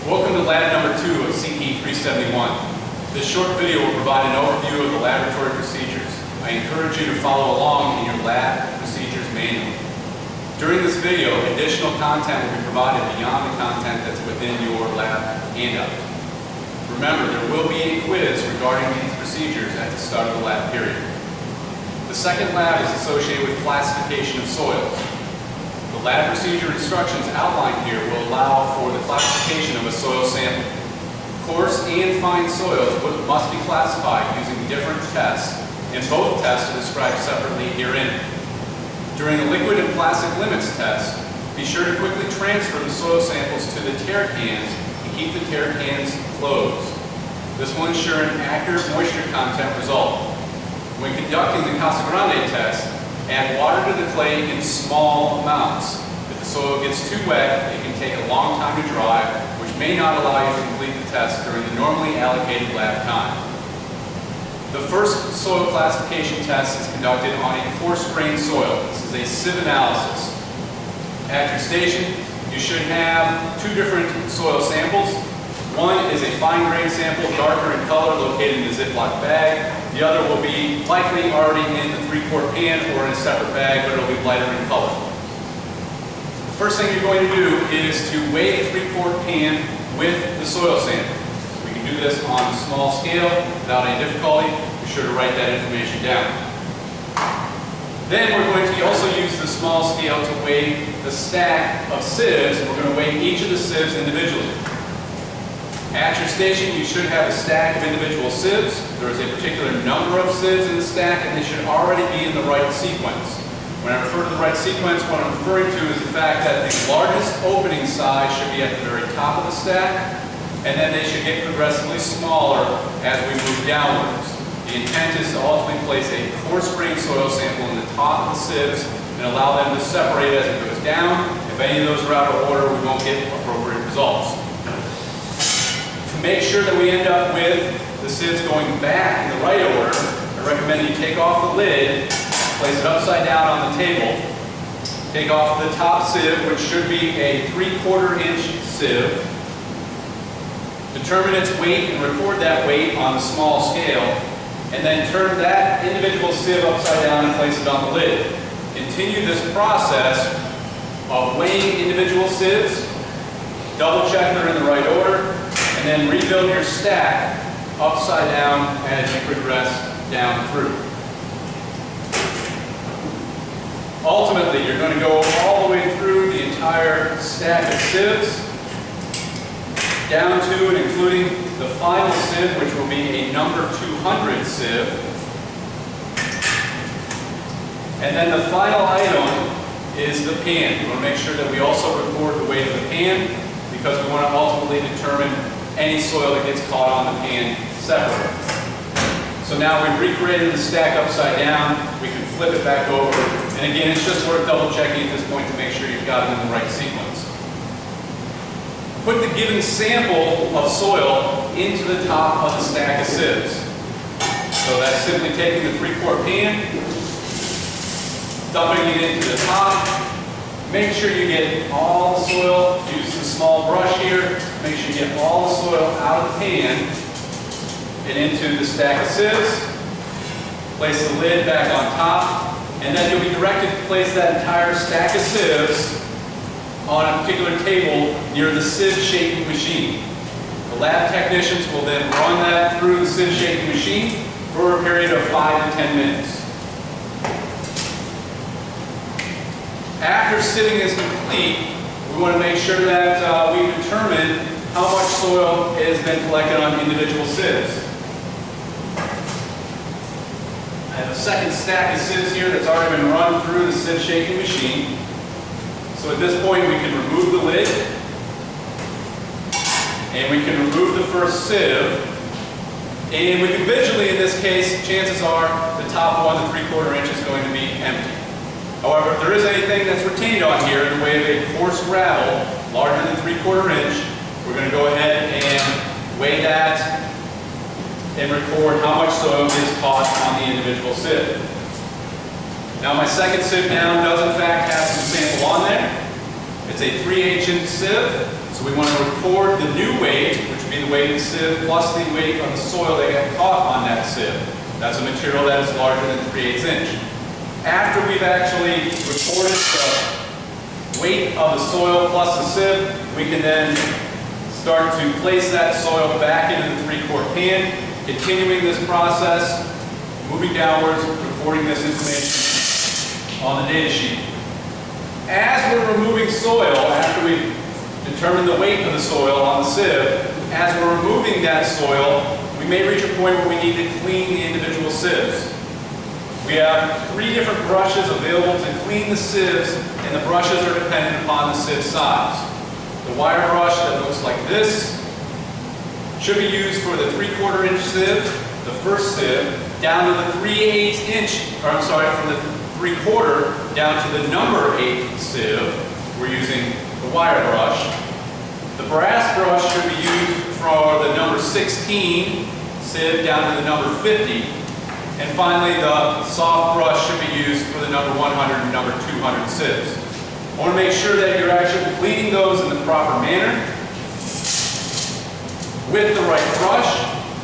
Welcome to lab number 2 of CE371. This short video will provide an overview of the laboratory procedures. I encourage you to follow along in your lab procedures manual. During this video, additional content will be provided beyond the content that's within your lab handout. Remember, there will be a quiz regarding these procedures at the start of the lab period. The second lab is associated with classification of soils. The lab procedure instructions outlined here will allow for the classification of a soil sample. Coarse and fine soils must be classified using different tests, and both tests are described separately herein. During the liquid and plastic limits test, be sure to quickly transfer the soil samples to the tear cans and keep the tear cans closed. This will ensure an accurate moisture content result. When conducting the Casa Grande test, add water to the clay in small amounts. If the soil gets too wet, it can take a long time to dry, which may not allow you to complete the test during the normally allocated lab time. The first soil classification test is conducted on a coarse-grained soil. This is a sieve analysis. At your station, you should have two different soil samples. One is a fine-grained sample, darker in color, located in a Ziploc bag. The other will be likely already in the 3-quart pan or in a separate bag, but it'll be lighter in color. The first thing you're going to do is to weigh the 3-quart pan with the soil sample. So we can do this on a small scale without any difficulty. Be sure to write that information down. Then we're going to also use the small scale to weigh the stack of sieves. We're going to weigh each of the sieves individually. At your station, you should have a stack of individual sieves. There is a particular number of sieves in the stack, and they should already be in the right sequence. When I refer to the right sequence, what I'm referring to is the fact that the largest opening size should be at the very top of the stack, and then they should get progressively smaller as we move downwards. The intent is to ultimately place a coarse-grained soil sample in the top of the sieves and allow them to separate as it goes down. If any of those are out of order, we won't get appropriate results. Make sure that we end up with the sieves going back in the right order. I recommend you take off the lid, place it upside down on the table, take off the top sieve, which should be a 3/4 inch sieve, determine its weight and record that weight on the small scale, and then turn that individual sieve upside down and place it on the lid. Continue this process of weighing individual sieves, double check they're in the right order, and then rebuild your stack upside down as you progress down through. Ultimately, you're going to go all the way through the entire stack of sieves, down to and including the final sieve, which will be a number 200 sieve. And then the final item is the pan. We want to make sure that we also record the weight of the pan, because we want to ultimately determine any soil that gets caught on the pan separately. So now we've recreated the stack upside down. We can flip it back over. And again, it's just worth double checking at this point to make sure you've got it in the right sequence. Put the given sample of soil into the top of the stack of sieves. So that's simply taking the 3-quart pan, dumping it into the top. Make sure you get all the soil. Use the small brush here. Make sure you get all the soil out of the pan and into the stack of sieves. Place the lid back on top, and then you'll be directed to place that entire stack of sieves on a particular table near the sieve shaking machine. The lab technicians will then run that through the sieve shaking machine for a period of 5 to 10 minutes. After sieving is complete, we want to make sure that we determine how much soil has been collected on individual sieves. I have a second stack of sieves here that's already been run through the sieve shaking machine. So at this point, we can remove the lid, and we can remove the first sieve. And we can visually, in this case, chances are the top one, the 3/4 inch, is going to be empty. However, if there is anything that's retained on here in the way of a coarse gravel, larger than 3/4 inch, we're going to go ahead and weigh that and record how much soil is caught on the individual sieve. Now my second sieve down does in fact have some sample on there. It's a 3/8 inch sieve, So we want to record the new weight, which would be the weight of the sieve, plus the weight of the soil that got caught on that sieve. That's a material that is larger than 3/8 inch. After we've actually recorded the weight of the soil plus the sieve, we can then start to place that soil back into the 3-quart pan, continuing this process, moving downwards, recording this information on the data sheet. As we're removing soil, after we've determined the weight of the soil on the sieve, as we're removing that soil, we may reach a point where we need to clean the individual sieves. We have 3 different brushes available to clean the sieves, and the brushes are dependent upon the sieve size. The wire brush that looks like this should be used for the 3/4 inch sieve, the first sieve, down to the 3/8 inch, or I'm sorry, from the 3/4 down to the number 8 sieve. We're using the wire brush. The brass brush should be used for the number 16 sieve down to the number 50. And finally, the soft brush should be used for the number 100 and number 200 sieves. I want to make sure that you're actually cleaning those in the proper manner with the right brush.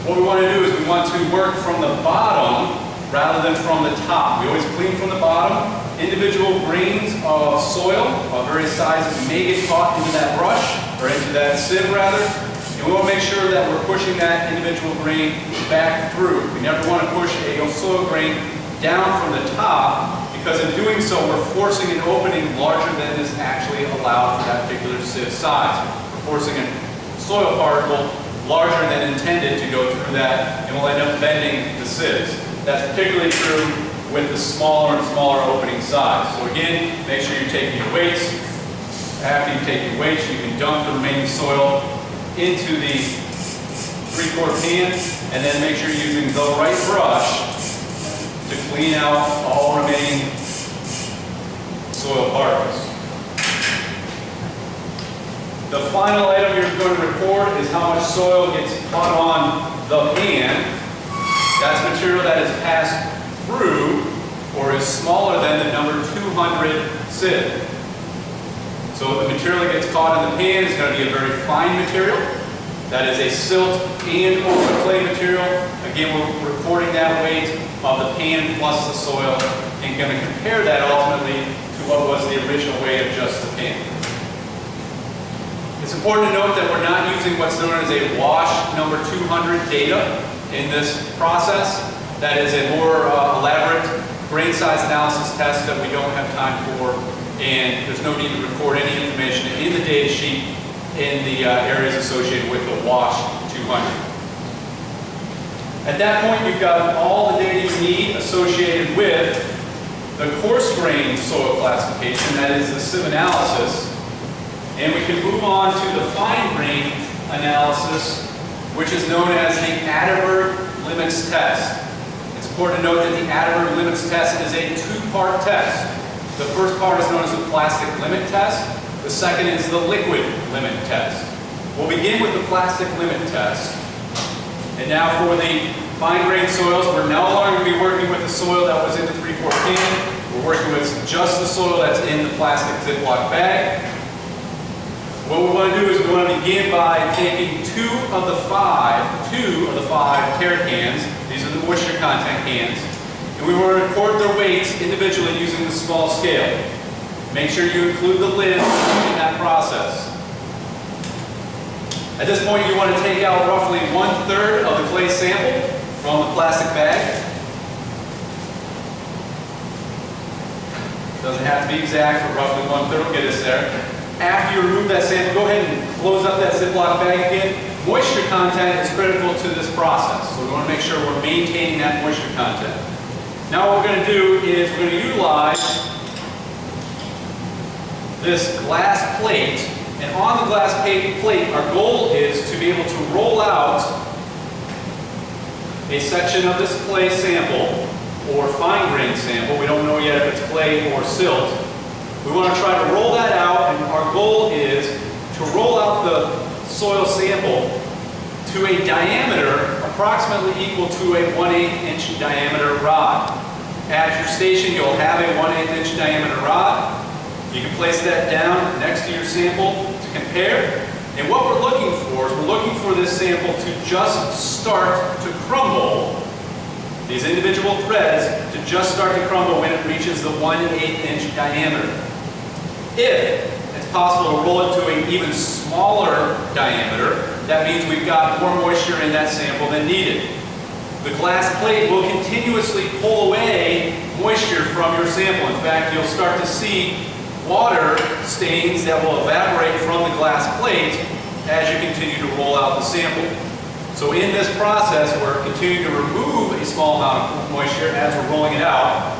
What we want to do is we want to work from the bottom rather than from the top. We always clean from the bottom. Individual grains of soil of various sizes may get caught into that brush, or into that sieve rather. And we want to make sure that we're pushing that individual grain back through. We never want to push a soil grain down from the top, because in doing so we're forcing an opening larger than is actually allowed for that particular sieve size. We're forcing a soil particle larger than intended to go through that, and we'll end up bending the sieves. That's particularly true with the smaller and smaller opening size. So again, make sure you're taking your weights. After you take your weights, you can dump the remaining soil into the 3/4 pan, and then make sure you're using the right brush to clean out all remaining soil particles. The final item you're going to record is how much soil gets caught on the pan. That's material that is passed through or is smaller than the number 200 sieve. So the material that gets caught in the pan is going to be a very fine material. That is a silt and overclay material. Again, we're recording that weight of the pan plus the soil and going to compare that ultimately to what was the original weight of just the pan. It's important to note that we're not using what's known as a wash number 200 data in this process. That is a more elaborate grain size analysis test that we don't have time for, and there's no need to record any information in the data sheet in the areas associated with the wash 200. At that point, you've got all the data you need associated with the coarse grain soil classification, that is the Sieve Analysis, and we can move on to the fine grain analysis, which is known as the Atterberg limits test. It's important to note that the Atterberg limits test is a 2-part test. The first part is known as the plastic limit test. The second is the liquid limit test. We'll begin with the plastic limit test. And now for the fine grain soils, we're no longer going to be working with the soil that was in the 3/4 pan. We're working with just the soil that's in the plastic Ziploc bag. What we want to do is we want to begin by taking two of the five tear cans. These are the moisture content cans. And we want to record their weights individually using the small scale. Make sure you include the lid in that process. At this point, you want to take out roughly 1/3 of the clay sample from the plastic bag. Doesn't have to be exact, but roughly 1/3 will get us there. After you remove that sample, go ahead and close up that Ziploc bag again. Moisture content is critical to this process, so we want to make sure we're maintaining that moisture content. Now what we're going to do is we're going to utilize this glass plate, and on the glass plate, our goal is to be able to roll out a section of this clay sample, or fine grain sample. We don't know yet if it's clay or silt. We want to try to roll that out, and our goal is to roll out the soil sample to a diameter approximately equal to a 1/8 inch diameter rod. At your station, you'll have a 1/8 inch diameter rod. You can place that down next to your sample to compare. And what we're looking for is we're looking for this sample to just start to crumble, these individual threads to just start to crumble when it reaches the 1/8 inch diameter. If it's possible to roll it to an even smaller diameter, that means we've got more moisture in that sample than needed. The glass plate will continuously pull away moisture from your sample. In fact, you'll start to see water stains that will evaporate from the glass plate as you continue to roll out the sample. So in this process, we're continuing to remove a small amount of moisture as we're rolling it out.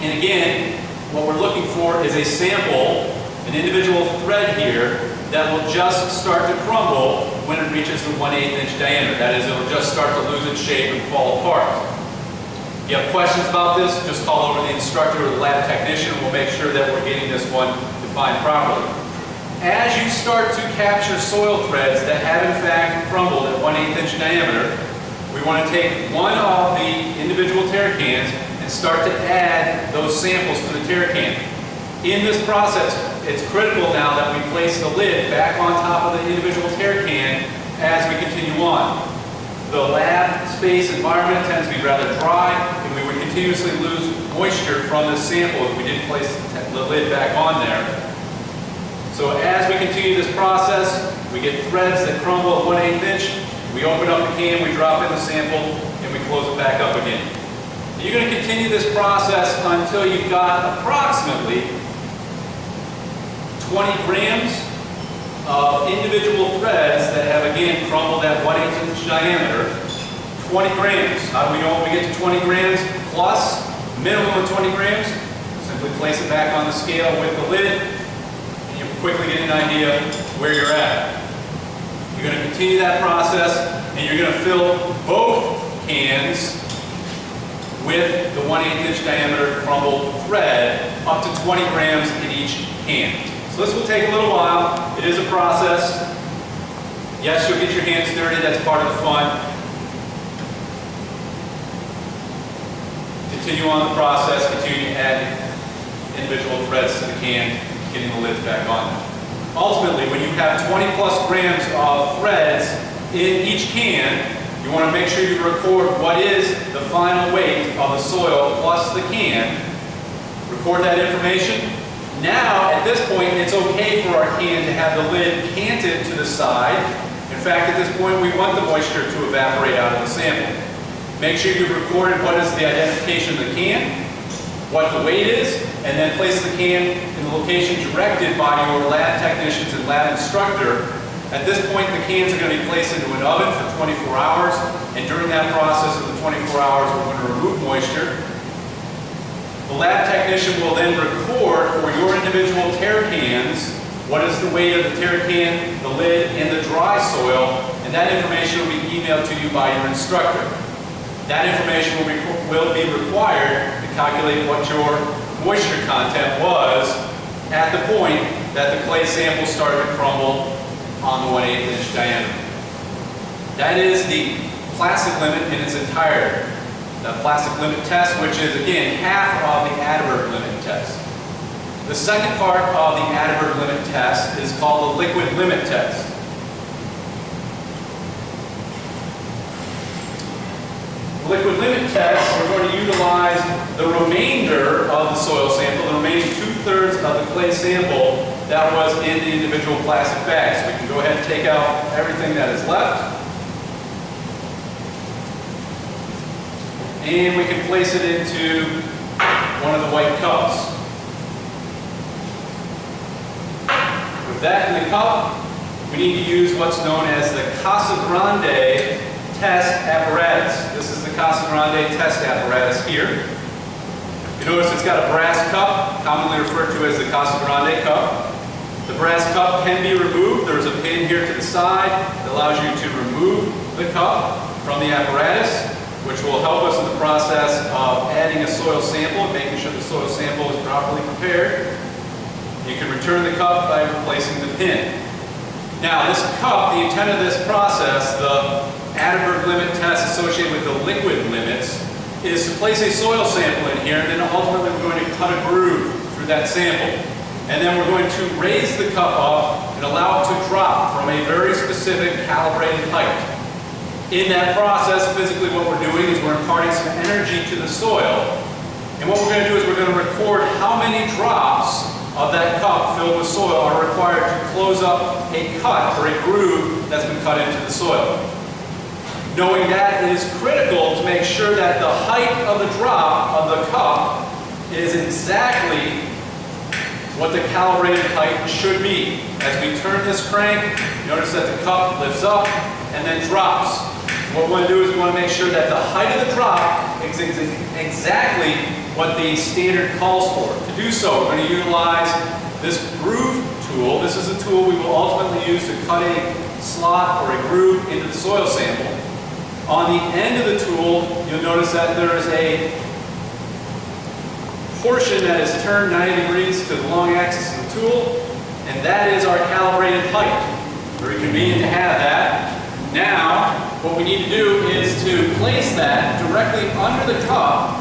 And again, what we're looking for is a sample, an individual thread here, that will just start to crumble when it reaches the 1/8 inch diameter. That is, it will just start to lose its shape and fall apart. If you have questions about this, just call over the instructor or the lab technician, and we'll make sure that we're getting this one defined properly. As you start to capture soil threads that have in fact crumbled at 1/8 inch diameter, we want to take one of the individual tear cans and start to add those samples to the tear can. In this process, it's critical now that we place the lid back on top of the individual tear can as we continue on. The lab space environment tends to be rather dry, and we would continuously lose moisture from this sample if we didn't place the lid back on there. So as we continue this process, we get threads that crumble at 1/8 inch, we open up the can, we drop in the sample, and we close it back up again. You're going to continue this process until you've got approximately 20 grams of individual threads that have again crumbled at 1/8 inch diameter. 20 grams. How do we know when we get to 20 grams plus? Minimum of 20 grams. Simply place it back on the scale with the lid, and you'll quickly get an idea where you're at. You're going to continue that process, and you're going to fill both cans with the 1/8 inch diameter crumbled thread up to 20 grams in each can. So this will take a little while. It is a process. Yes, you'll get your hands dirty. That's part of the fun. Continue on the process. Continue to add individual threads to the can, getting the lids back on. Ultimately, when you have 20 plus grams of threads in each can, you want to make sure you record what is the final weight of the soil plus the can. Record that information. Now, at this point, it's okay for our can to have the lid canted to the side. In fact, at this point, we want the moisture to evaporate out of the sample. Make sure you've recorded what is the identification of the can, what the weight is, and then place the can in the location directed by your lab technicians and lab instructor. At this point, the cans are going to be placed into an oven for 24 hours, and during that process of the 24 hours, we're going to remove moisture. The lab technician will then record for your individual tear cans what is the weight of the tear can, the lid, and the dry soil, and that information will be emailed to you by your instructor. That information will be required to calculate what your moisture content was at the point that the clay sample started to crumble on the 1/8 inch diameter. That is the plastic limit in its entirety. The plastic limit test, which is again half of the Atterberg limit test. The second part of the Atterberg limit test is called the liquid limit test. The liquid limit test, we're going to utilize the remainder of the soil sample, the remaining 2/3 of the clay sample that was in the individual plastic bags. We can go ahead and take out everything that is left. And we can place it into one of the white cups. With that in the cup, we need to use what's known as the Casa Grande test apparatus. This is the Casa Grande test apparatus here. You notice it's got a brass cup, commonly referred to as the Casa Grande cup. The brass cup can be removed. There's a pin here to the side that allows you to remove the cup from the apparatus, which will help us in the process of adding a soil sample and making sure the soil sample is properly prepared. You can return the cup by replacing the pin. Now, this cup, the intent of this process, the Atterberg limit test associated with the liquid limits, is to place a soil sample in here, and then ultimately we're going to cut a groove through that sample. And then we're going to raise the cup up in and allow it to drop from a very specific calibrated height. In that process, physically what we're doing is we're imparting some energy to the soil. And what we're going to do is we're going to record how many drops of that cup filled with soil are required to close up a cut or a groove that's been cut into the soil. Knowing that, it is critical to make sure that the height of the drop of the cup is exactly what the calibrated height should be. As we turn this crank, notice that the cup lifts up and then drops. What we want to do is we want to make sure that the height of the drop is exactly what the standard calls for. To do so, we're going to utilize this groove tool. This is a tool we will ultimately use to cut a slot or a groove into the soil sample. On the end of the tool, you'll notice that there is a portion that is turned 90 degrees to the long axis of the tool, and that is our calibrated height. Very convenient to have that. Now, what we need to do is to place that directly under the cup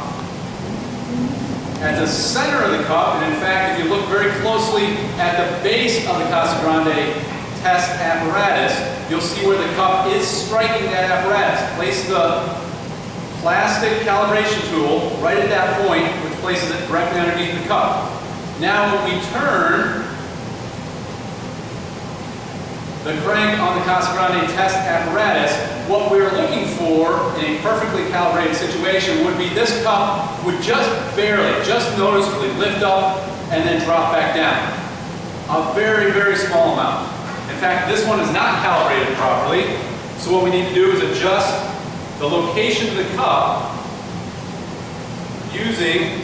at the center of the cup, and in fact, if you look very closely at the base of the Casa Grande test apparatus, you'll see where the cup is striking that apparatus. Place the plastic calibration tool right at that point, which places it directly underneath the cup. Now when we turn the crank on the Casa Grande test apparatus, what we're looking for in a perfectly calibrated situation would be this cup would just barely, just noticeably lift up and then drop back down. A very, very small amount. In fact, this one is not calibrated properly, so what we need to do is adjust the location of the cup using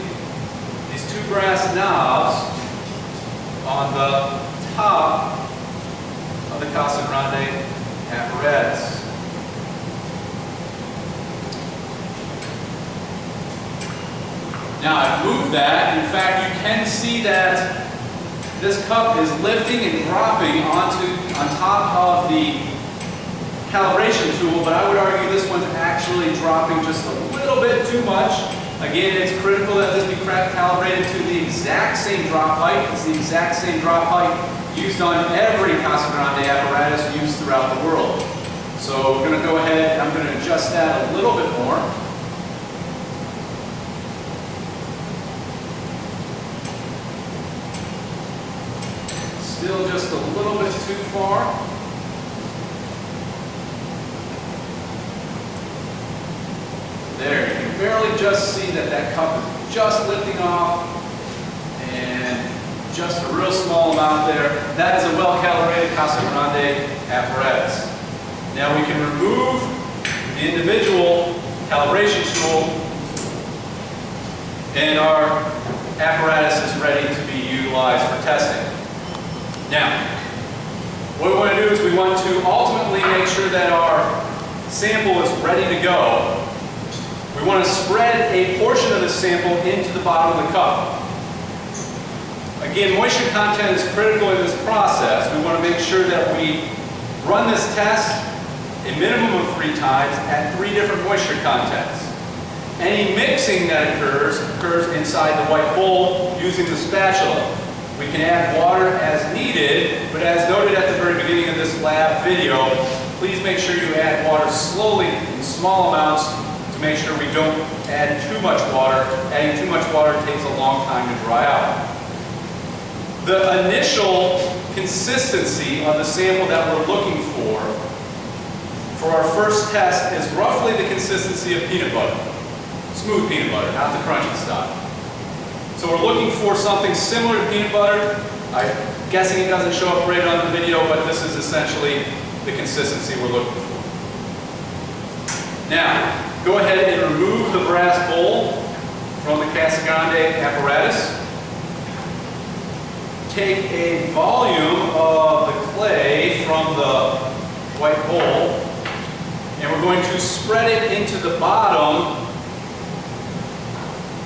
these two brass knobs on the top of the Casa Grande apparatus. Now I've moved that. In fact, you can see that this cup is lifting and dropping on top of the calibration tool, but I would argue this one's actually dropping just a little bit too much. Again, it's critical that this be calibrated to the exact same drop height. It's the exact same drop height used on every Casa Grande apparatus used throughout the world. So we're going to go ahead and I'm going to adjust that a little bit more. Still just a little bit too far. There, you can barely just see that that cup is just lifting off and just a real small amount there. That is a well-calibrated Casa Grande apparatus. Now we can remove the individual calibration tool and our apparatus is ready to be utilized for testing. Now, what we want to do is we want to ultimately make sure that our sample is ready to go. We want to spread a portion of the sample into the bottom of the cup. Again, moisture content is critical in this process. We want to make sure that we run this test a minimum of 3 times at 3 different moisture contents. Any mixing that occurs inside the white bowl using the spatula. We can add water as needed, but as noted at the very beginning of this lab video, please make sure you add water slowly in small amounts to make sure we don't add too much water. Adding too much water takes a long time to dry out. The initial consistency of the sample that we're looking for our first test is roughly the consistency of peanut butter. Smooth peanut butter, not the crunchy stuff. So we're looking for something similar to peanut butter. I'm guessing it doesn't show up right on the video, but this is essentially the consistency we're looking for. Now, go ahead and remove the brass bowl from the Casa Grande apparatus. Take a volume of the clay from the white bowl, and we're going to spread it into the bottom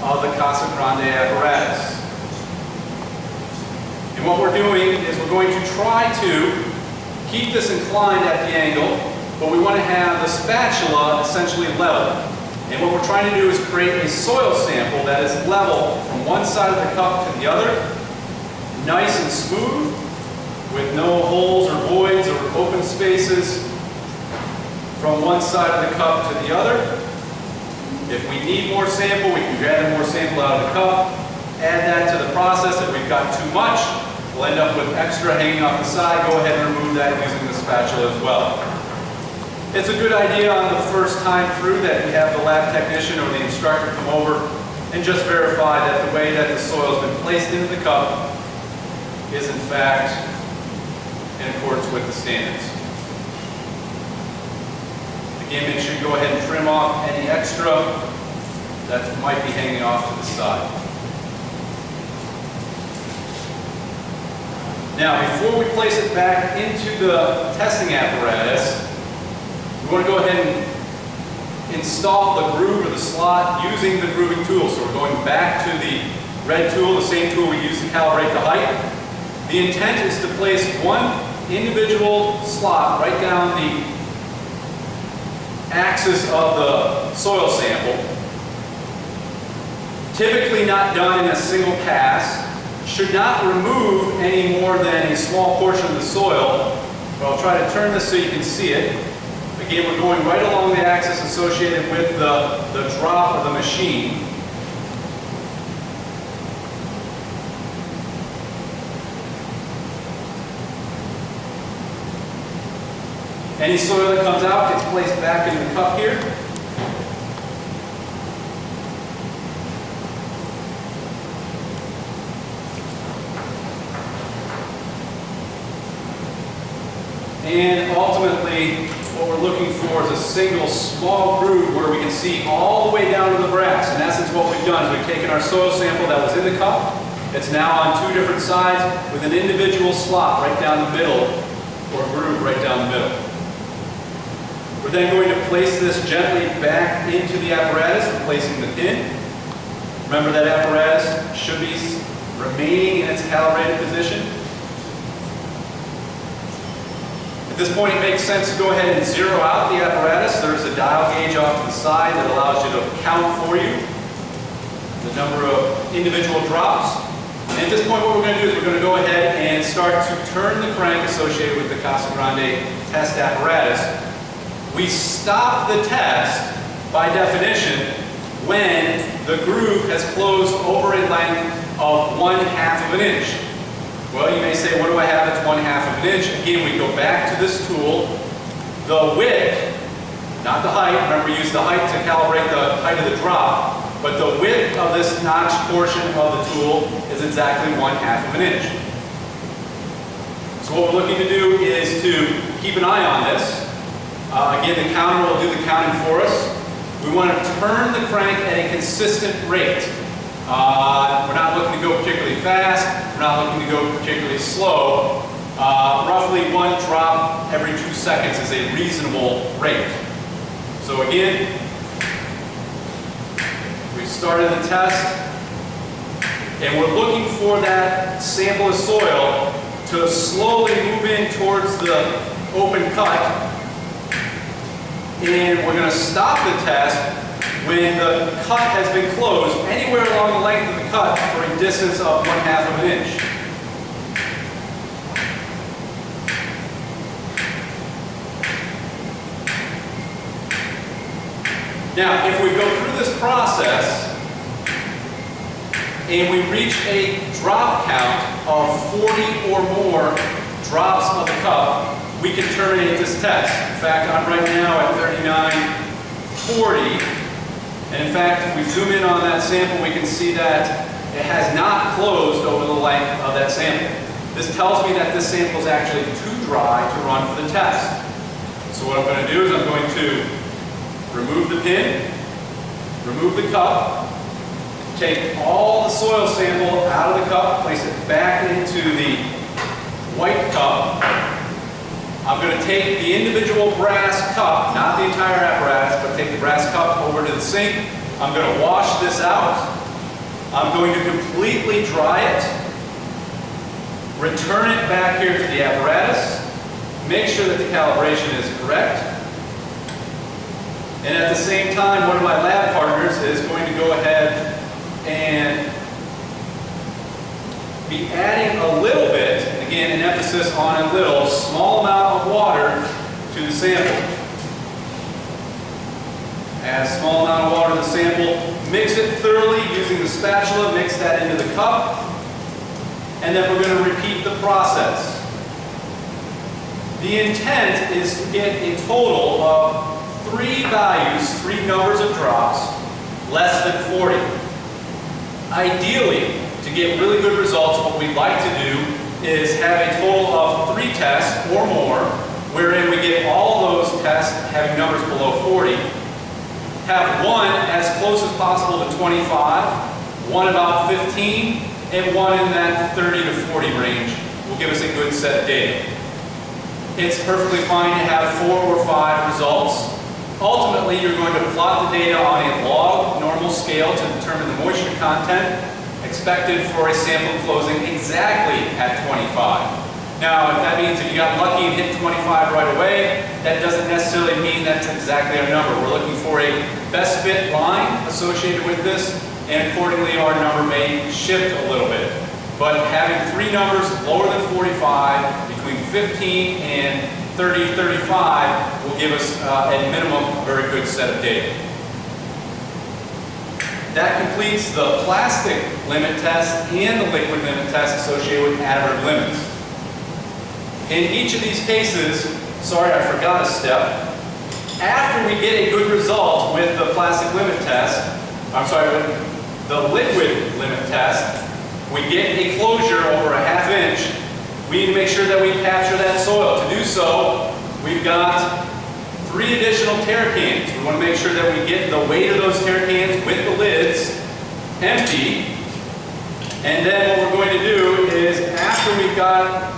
of the Casa Grande apparatus. And what we're doing is we're going to try to keep this inclined at the angle, but we want to have the spatula essentially level. And what we're trying to do is create a soil sample that is level from one side of the cup to the other, nice and smooth, with no holes or voids or open spaces from one side of the cup to the other. If we need more sample, we can gather more sample out of the cup, add that to the process. If we've got too much, we'll end up with extra hanging off the side. Go ahead and remove that using the spatula as well. It's a good idea on the first time through that we have the lab technician or the instructor come over and just verify that the way that the soil has been placed into the cup is in fact in accordance with the standards. Again, make sure you go ahead and trim off any extra that might be hanging off to the side. Now, before we place it back into the testing apparatus, we want to go ahead and install the groove or the slot using the grooving tool. So we're going back to the red tool, the same tool we used to calibrate the height. The intent is to place one individual slot right down the axis of the soil sample. Typically not done in a single pass. Should not remove any more than a small portion of the soil. But I'll try to turn this so you can see it. Again, we're going right along the axis associated with the drop of the machine. Any soil that comes out gets placed back in the cup here. And ultimately, what we're looking for is a single small groove where we can see all the way down to the brass. In essence, what we've done is we've taken our soil sample that was in the cup. It's now on two different sides with an individual slot right down the middle, or groove right down the middle. We're then going to place this gently back into the apparatus, replacing the pin. Remember that apparatus should be remaining in its calibrated position. At this point, it makes sense to go ahead and zero out the apparatus. There's a dial gauge off to the side that allows you to count for you the number of individual drops. And at this point, what we're going to do is we're going to go ahead and start to turn the crank associated with the Casa Grande test apparatus. We stop the test, by definition, when the groove has closed over a length of 1/2 of an inch. Well, you may say, what do I have that's 1/2 of an inch? Again, we go back to this tool. The width, not the height, remember we use the height to calibrate the height of the drop, but the width of this notched portion of the tool is exactly 1/2 of an inch. So what we're looking to do is to keep an eye on this. Again, the counter will do the counting for us. We want to turn the crank at a consistent rate. We're not looking to go particularly fast. We're not looking to go particularly slow. Roughly one drop every 2 seconds is a reasonable rate. So again, we've started the test, and we're looking for that sample of soil to slowly move in towards the open cut. And we're going to stop the test when the cut has been closed anywhere along the length of the cut for a distance of 1/2 of an inch. Now, if we go through this process and we reach a drop count of 40 or more drops of the cup, we can terminate this test. In fact, I'm right now at 3940. And in fact, if we zoom in on that sample, we can see that it has not closed over the length of that sample. This tells me that this sample is actually too dry to run for the test. So what I'm going to do is I'm going to remove the pin, remove the cup, take all the soil sample out of the cup, place it back into the white cup. I'm going to take the individual brass cup, not the entire apparatus, but take the brass cup over to the sink. I'm going to wash this out. I'm going to completely dry it, return it back here to the apparatus, make sure that the calibration is correct. And at the same time, one of my lab partners is going to go ahead and be adding a little bit, and again, an emphasis on a little, small amount of water to the sample. Add a small amount of water to the sample, mix it thoroughly using the spatula, mix that into the cup, and then we're going to repeat the process. The intent is to get a total of 3 values, 3 numbers of drops, less than 40. Ideally, to get really good results, what we'd like to do is have a total of 3 tests or more, wherein we get all those tests having numbers below 40. Have one as close as possible to 25, one about 15, and one in that 30 to 40 range will give us a good set of data. It's perfectly fine to have 4 or 5 results. Ultimately, you're going to plot the data on a log normal scale to determine the moisture content expected for a sample closing exactly at 25. Now, if that means if you got lucky and hit 25 right away, that doesn't necessarily mean that's exactly our number. We're looking for a best fit line associated with this, and accordingly our number may shift a little bit. But having 3 numbers lower than 45, between 15 and 30, 35 will give us, at minimum, a very good set of data. That completes the plastic limit test and the liquid limit test associated with Atterberg limits. In each of these cases, sorry I forgot a step, after we get a good result with the plastic limit test, with the liquid limit test, we get a closure over a ½ inch. We need to make sure that we capture that soil. To do so, we've got 3 additional tear cans. We want to make sure that we get the weight of those tear cans with the lids empty. And then what we're going to do is, after we've got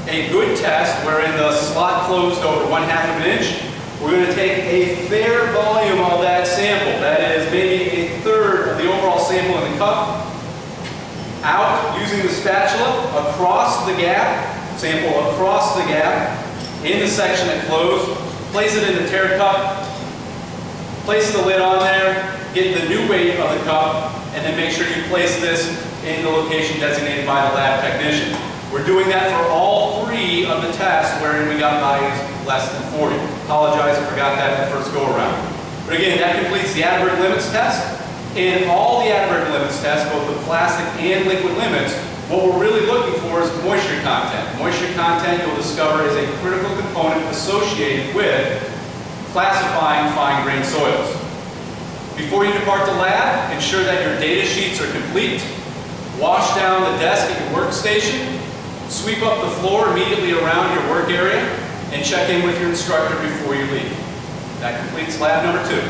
a good test wherein the slot closed over 1/2 inch, we're going to take a fair volume of that sample, that is maybe a third of the overall sample in the cup, out using the spatula across the gap, sample across the gap, in the section that closed, place it in the tear cup, place the lid on there, get the new weight of the cup, and then make sure you place this in the location designated by the lab technician. We're doing that for all 3 of the tests wherein we got values less than 40. Apologize, I forgot that in the first go around. But again, that completes the Atterberg limits test. In all the Atterberg limits tests, both the plastic and liquid limits, what we're really looking for is moisture content. Moisture content, you'll discover, is a critical component associated with classifying fine-grained soils. Before you depart the lab, ensure that your data sheets are complete. Wash down the desk at your workstation. Sweep up the floor immediately around your work area, and check in with your instructor before you leave. That completes lab number 2.